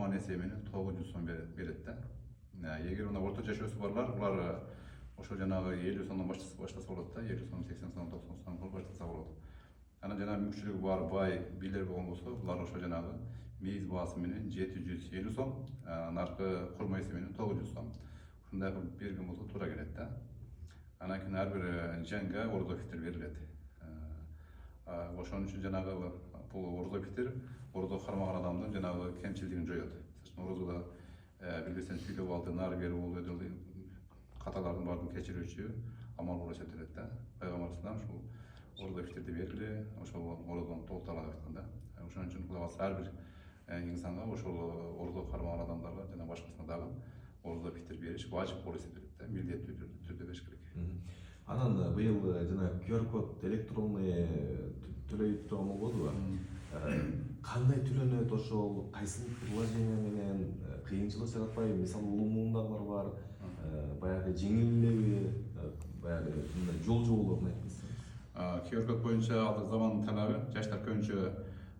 туған несие менен 900 сом берет да. Егер мына орта жашоосу барлар, улар ошо жанагы 50 сомдон баштаса болот да, 50 сом, 80 сом, 90 сом баштаса болот. Анан жана мүмкүнчүлүгү бар бай бийлер болгон болсо, булар ошо жанагы мейиз баасы менен 750 сом, наркы курма эси менен 900 сом. Ушундай кылып берген болсо туура келет да. Анан кийин ар бир жанга ордо фитир берилет. Ошон үчүн жанагы бул ордо фитир ордо кармаган адамдын жанагы кемчилдигин жоёт. Ордодо билбесең сүйлөп алды, нары бери болду, каталардын баарын кечирүүчү амал болуп эсептелет да. Пайгамбар ислам ушул ордо фитирди бергиле, ошол ордодон толукталат деп айткан да. Ошон үчүн Кудай кааласа ар бир инсанга ошол ордо кармаган адамдарга жана башкасына дагы ордо фитир бериш важып болуп эсептелет да, милдеттүү түрдө бериш керек. Анан быйыл жана QR код электронный төлөйт турган болбодубу? Кандай төлөнөт ошол, кайсы приложение менен кыйынчылык жаратпайбы? Мисалы улуу муундагылар бар, баягы жеңил элеби, баягы жол жолдорун айтып кетсеңиз. QR код боюнча азыр замандын талабы, жаштар көбүнчө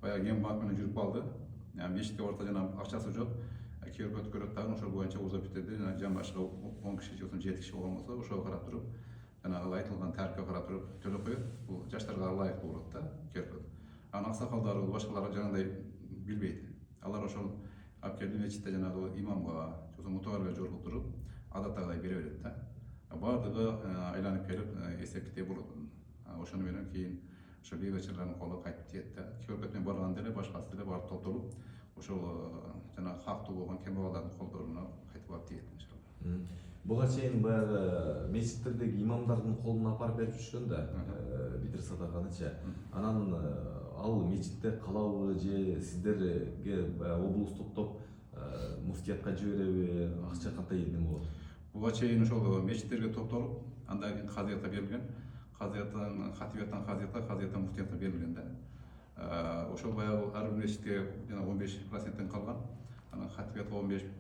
баягы ем банк менен жүрүп калды. Мешитке барса жана акчасы жок. QR код көрөт дагы ошол боюнча ордо фитирди жан башына 10 киши же 7 киши болгон болсо, ошого карап туруп, жанагы айтылган тарифке карап туруп төлөп коет. Бул жаштарга ылайыктуу болот да, QR код. Анан аксакалдар, башкалар жанагындай билбейт. Алар ошол алып келип мечитте жанагы имамга, же мутабарга жолуктуруп, адаттагыдай бере берет да. Бардыгы айланып келип эсептеп болот. Ошону менен кийин ошо бейбачылардын колуна кайтып тиет да. QR код менен барганда эле башкасы деле барып топтолуп, ошол жана хактуу болгон кембагалдардын колдоруна кайтып барып тиет иншалла. Буга чейин баягы мечиттердеги имамдардын колуна апарып берип жүрүшкөн да, битир садаканычы. Анан ал мечитте калабы же сиздерге облус топтоп муфтиятка жибереби, акча кандай элден болот? Буга чейин ошол мечиттерге топтолуп, андан кийин казыятка берилген. Казыяттан хатибияттан казыяттан муфтиятка берилген да. Ошол баягы ар бир мечитке жана 15%тен калган. Анан хатибиятка 15%,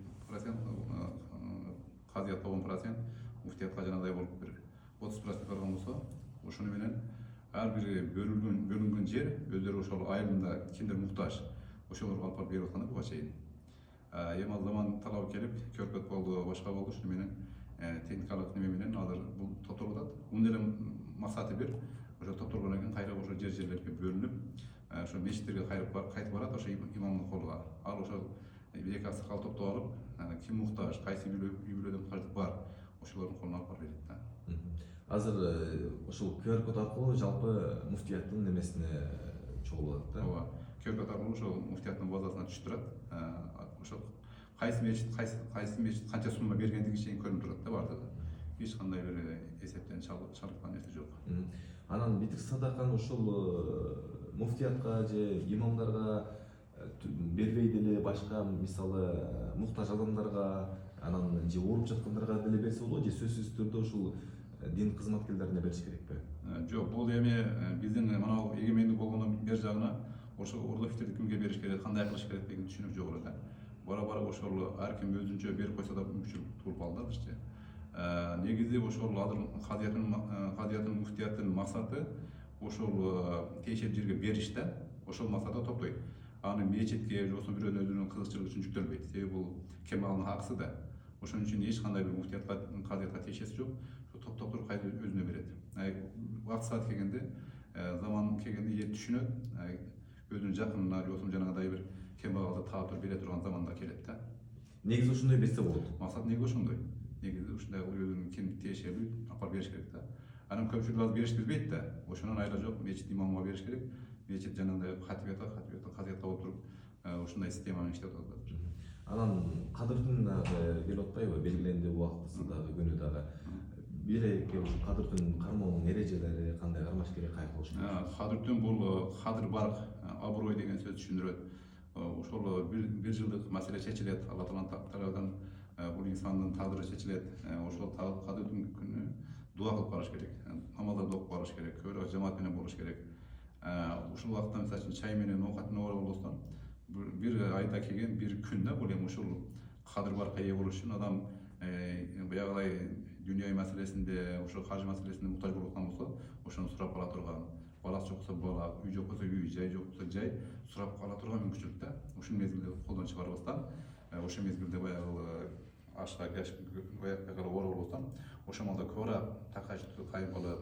казыятка 10%, муфтиятка жанагыдай болуп бир 30% калган болсо, ошону менен ар бир бөлүнгөн жер өздөрү ошол айылында кимдер муктаж, ошолорго алып барып берип аткан да буга чейин. Эми ал заман талабы келип, QR код болду, башка болду, ошону менен техникалык неме менен азыр бул топтолуп атат. Мунун эле максаты бир, ошо топтолгондон кийин кайра ошо жерлерге бөлүнүп, ошо мечиттерге кайтып барат, ошо имамдын колуна. Ал ошол эки аксакал топтоп алып, ким муктаж, кайсы үй бүлөдө муктаждык бар, ошолордун колуна алып барып берет да. Азыр ошол QR код аркылуу жалпы муфтияттын немесине чогулат да. Ооба, QR код аркылуу ошол муфтияттын базасына түшүп турат. Ошол кайсы мечит канча сумма бергендиги чейин көрүнүп турат да бардыгы. Эч кандай бир эсептен чалыккан нерсе жок. Анан битир садаканы ошол муфтиятка же имамдарга бербей деле башка мисалы муктаж адамдарга, анан же ооруп жаткандарга деле берсе болобу, же сөзсүз түрдө ушул дин кызматкерлерине бериш керекпи? Жок, бул эми биздин манау эгемендик болгондон бери жагына ошол ордо фитирди кимге бериш керек, кандай кылыш керек деген түшүнүк жок эле да. Бара ошол ар ким өзүнчө берип койсо да мүмкүнчүлүк тууруп калды азырчы. Негизи ошол азыр казыяттын муфтияттын максаты ошол тиешелүү жерге бериш да, ошол максатта топтойт. Аны мечитке же бирөөнүн өзүнүн кызыкчылыгы үчүн жүктөлбөйт. Себеби бул кембагалдын акысы да. Ошон үчүн эч кандай бир муфтиятка, казыятка тиешеси жок. Топтоп туруп кайра өзүнө берет. Убакыт саат келгенде, заман келгенде эл түшүнөт, өзүнүн жакынына же жанагыдай бир кембагалды таап бере турган заманда келет да. Негизи ушундай берсе болот. Максат негизи ошондой. Негизи ушундай өзүнүн ким тиешелүү апарып бериш керек да. Анан көпчүлүк азыр беришти билбейт да. Ошонун айла жок, мечит имамга бериш керек. Мечит жанагындай хатибиятка казыятка болуп туруп, ушундай система менен иштеп атат азыр. Анан кадыр түн келип атпайбы? Белгиленди убактысы дагы, күнү дагы. Бирээке ушу кадыр түн кармоонун эрежелери кандай кармаш керек, кай кылыш керек? Кадыр түн бул кадыр барк, аброй деген сөз түшүндүрөт. Ошол бир жылдык маселе чечилет, Алла Тааланын тарабынан бул инсандын тагдыры чечилет. Ошол кадыр түн күнү дуа кылып барыш керек, намаздарды окуп барыш керек, көбүрөөк жамаат менен болуш керек. Ушул убакытта мисалы үчүн чай менен оокатын болсо, бир айда келген бир күн да, бул эми ушул кадыр баркка ээ болуш үчүн адам баягыдай дүйнөй маселесинде, ошо каржы маселесинде муктаж болуп аткан болсо, ошону сурап ала турган, баласы жок болсо бала, үй жок болсо үй, жай жок болсо жай сурап ала турган мүмкүнчүлүк да. Ушул мезгилде колдон чыгарбастан ошо мезгилде баягы ашка кеш баягы орол болсам ошо малда көбүрөөк такачтуу кайгылы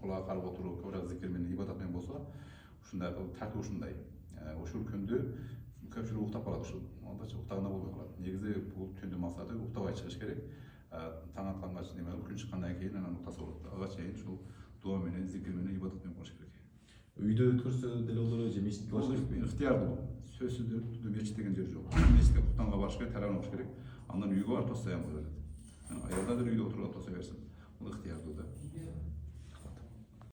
кулак карып отуруп көбүрөөк зикир менен ибадат менен болсо ушундай тартип ушундай ушул күндү көпчүлүк уктап калат ушул андача уктаганда болбой калат негизи бул түндүн максаты уктабай чыгыш керек таң атканга чейин эме күн чыккандан кийин анан уктаса болот ага чейин ушул дуа менен зикир менен ибадат менен болуш керек Үйдө өткөрсө деле болот же мечитке барыш керек ыктыярдуу сөзсүз түрдө мечит деген жер жок мечитке куктанга барыш керек таран окуш керек андан үйгө барып тостоян кое берет аялдар деле үйдө отуруп тостоy берсин бул ыктыярдуу да